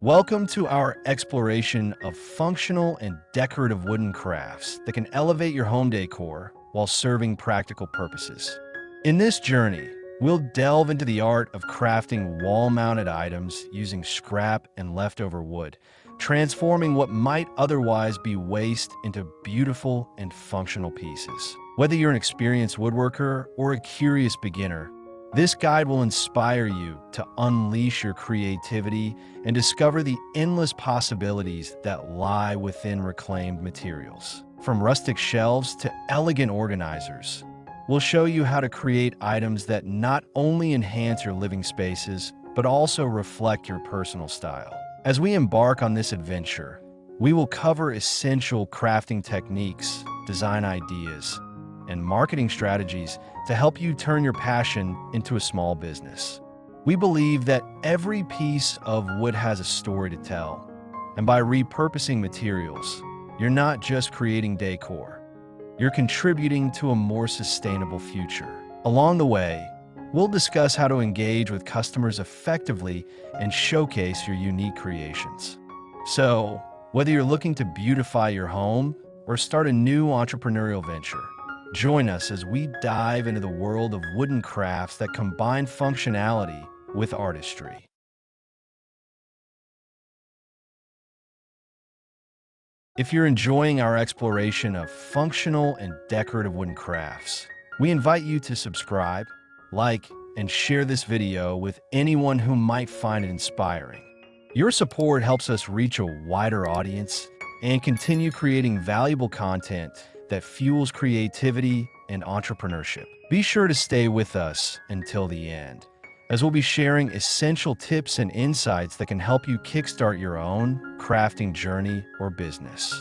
Welcome to our exploration of functional and decorative wooden crafts that can elevate your home decor while serving practical purposes. In this journey, we'll delve into the art of crafting wall-mounted items using scrap and leftover wood, transforming what might otherwise be waste into beautiful and functional pieces. Whether you're an experienced woodworker or a curious beginner, this guide will inspire you to unleash your creativity and discover the endless possibilities that lie within reclaimed materials. From rustic shelves to elegant organizers, we'll show you how to create items that not only enhance your living spaces, but also reflect your personal style. As we embark on this adventure, we will cover essential crafting techniques, design ideas, and marketing strategies to help you turn your passion into a small business. We believe that every piece of wood has a story to tell, and by repurposing materials, you're not just creating decor, you're contributing to a more sustainable future. Along the way, we'll discuss how to engage with customers effectively and showcase your unique creations. So, whether you're looking to beautify your home or start a new entrepreneurial venture, join us as we dive into the world of wooden crafts that combine functionality with artistry. If you're enjoying our exploration of functional and decorative wooden crafts, we invite you to subscribe, like, and share this video with anyone who might find it inspiring. Your support helps us reach a wider audience and continue creating valuable content that fuels creativity and entrepreneurship. Be sure to stay with us until the end, as we'll be sharing essential tips and insights that can help you kickstart your own crafting journey or business.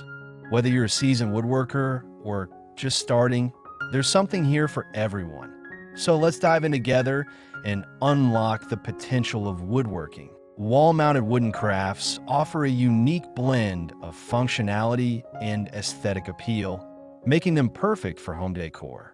Whether you're a seasoned woodworker or just starting, there's something here for everyone. So let's dive in together and unlock the potential of woodworking. Wall-mounted wooden crafts offer a unique blend of functionality and aesthetic appeal, making them perfect for home decor.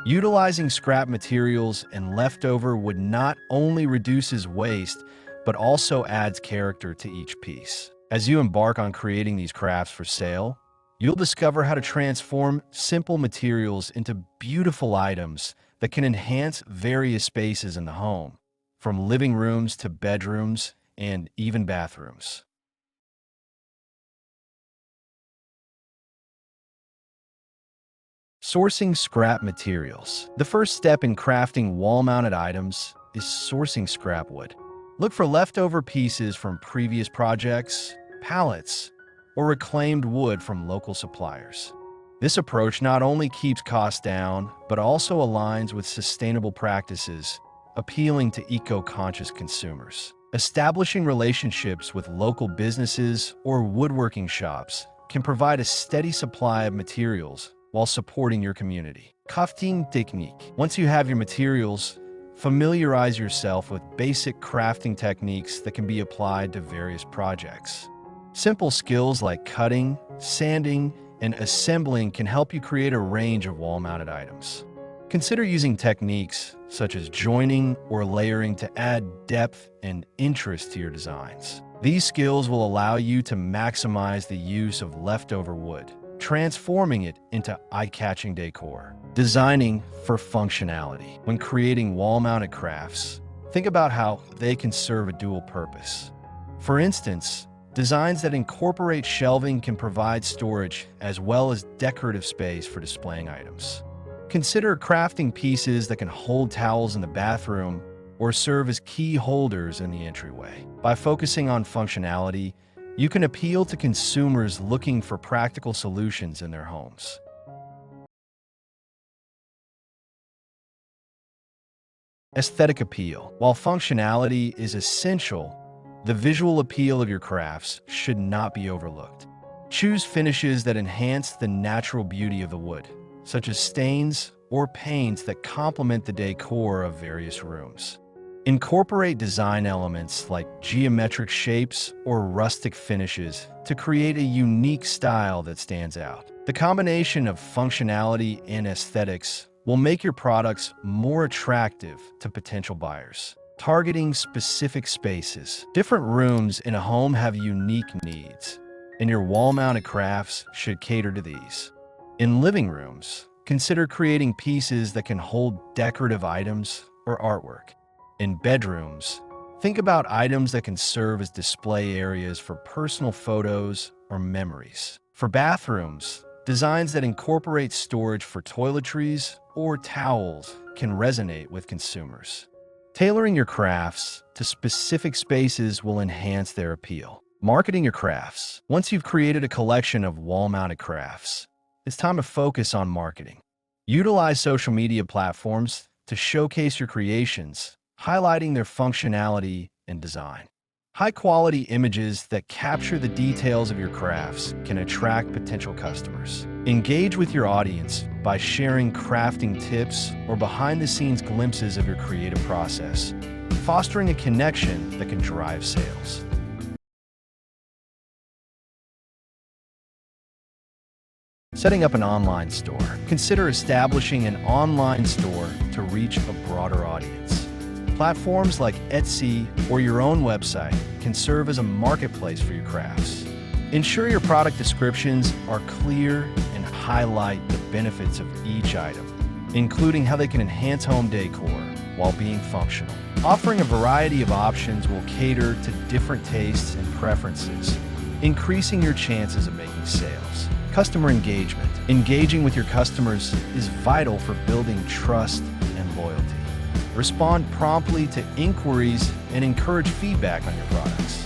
Utilizing scrap materials and leftover wood not only reduces waste, but also adds character to each piece. As you embark on creating these crafts for sale, you'll discover how to transform simple materials into beautiful items that can enhance various spaces in the home, from living rooms to bedrooms and even bathrooms. Sourcing scrap materials. The first step in crafting wall-mounted items is sourcing scrap wood. Look for leftover pieces from previous projects, pallets, or reclaimed wood from local suppliers. This approach not only keeps costs down, but also aligns with sustainable practices, appealing to eco-conscious consumers. Establishing relationships with local businesses or woodworking shops can provide a steady supply of materials while supporting your community. Crafting technique. Once you have your materials, familiarize yourself with basic crafting techniques that can be applied to various projects. Simple skills like cutting, sanding, and assembling can help you create a range of wall-mounted items. Consider using techniques such as joining or layering to add depth and interest to your designs. These skills will allow you to maximize the use of leftover wood, transforming it into eye-catching decor. Designing for functionality. When creating wall-mounted crafts, think about how they can serve a dual purpose. For instance, designs that incorporate shelving can provide storage as well as decorative space for displaying items. Consider crafting pieces that can hold towels in the bathroom or serve as key holders in the entryway. By focusing on functionality, you can appeal to consumers looking for practical solutions in their homes. Aesthetic appeal. While functionality is essential, the visual appeal of your crafts should not be overlooked. Choose finishes that enhance the natural beauty of the wood, such as stains or paints that complement the decor of various rooms. Incorporate design elements like geometric shapes or rustic finishes to create a unique style that stands out. The combination of functionality and aesthetics will make your products more attractive to potential buyers. Targeting specific spaces. Different rooms in a home have unique needs, and your wall-mounted crafts should cater to these. In living rooms, consider creating pieces that can hold decorative items or artwork. In bedrooms, think about items that can serve as display areas for personal photos or memories. For bathrooms, designs that incorporate storage for toiletries or towels can resonate with consumers. Tailoring your crafts to specific spaces will enhance their appeal. Marketing your crafts. Once you've created a collection of wall-mounted crafts, it's time to focus on marketing. Utilize social media platforms to showcase your creations, highlighting their functionality and design. High-quality images that capture the details of your crafts can attract potential customers. Engage with your audience by sharing crafting tips or behind-the-scenes glimpses of your creative process, fostering a connection that can drive sales. Setting up an online store. Consider establishing an online store to reach a broader audience. Platforms like Etsy or your own website can serve as a marketplace for your crafts. Ensure your product descriptions are clear and highlight the benefits of each item, including how they can enhance home decor while being functional. Offering a variety of options will cater to different tastes and preferences, increasing your chances of making sales. Customer engagement. Engaging with your customers is vital for building trust and loyalty. Respond promptly to inquiries and encourage feedback on your products.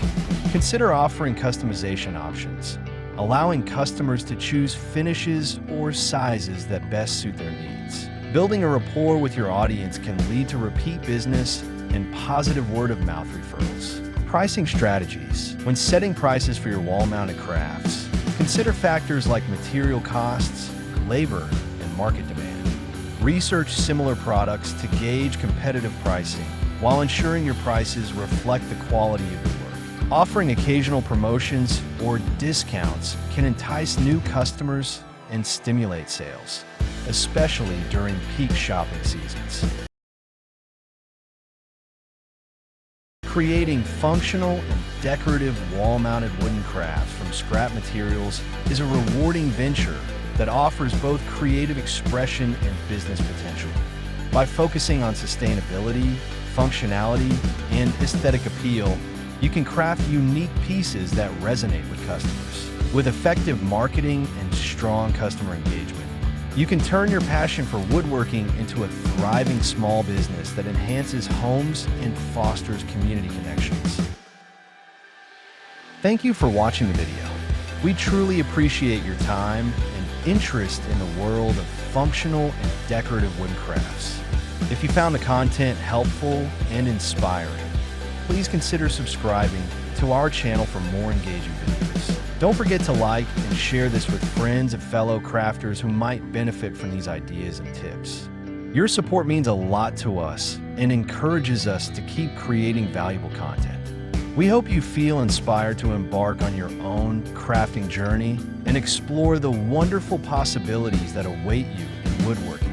Consider offering customization options, allowing customers to choose finishes or sizes that best suit their needs. Building a rapport with your audience can lead to repeat business and positive word-of-mouth referrals. Pricing strategies. When setting prices for your wall-mounted crafts, consider factors like material costs, labor, and market demand. Research similar products to gauge competitive pricing while ensuring your prices reflect the quality of your work. Offering occasional promotions or discounts can entice new customers and stimulate sales, especially during peak shopping seasons. Creating functional and decorative wall-mounted wooden crafts from scrap materials is a rewarding venture that offers both creative expression and business potential. By focusing on sustainability, functionality, and aesthetic appeal, you can craft unique pieces that resonate with customers. With effective marketing and strong customer engagement, you can turn your passion for woodworking into a thriving small business that enhances homes and fosters community connections. Thank you for watching the video. We truly appreciate your time and interest in the world of functional and decorative wooden crafts. If you found the content helpful and inspiring, please consider subscribing to our channel for more engaging videos. Don't forget to like and share this with friends and fellow crafters who might benefit from these ideas and tips. Your support means a lot to us and encourages us to keep creating valuable content. We hope you feel inspired to embark on your own crafting journey and explore the wonderful possibilities that await you in woodworking.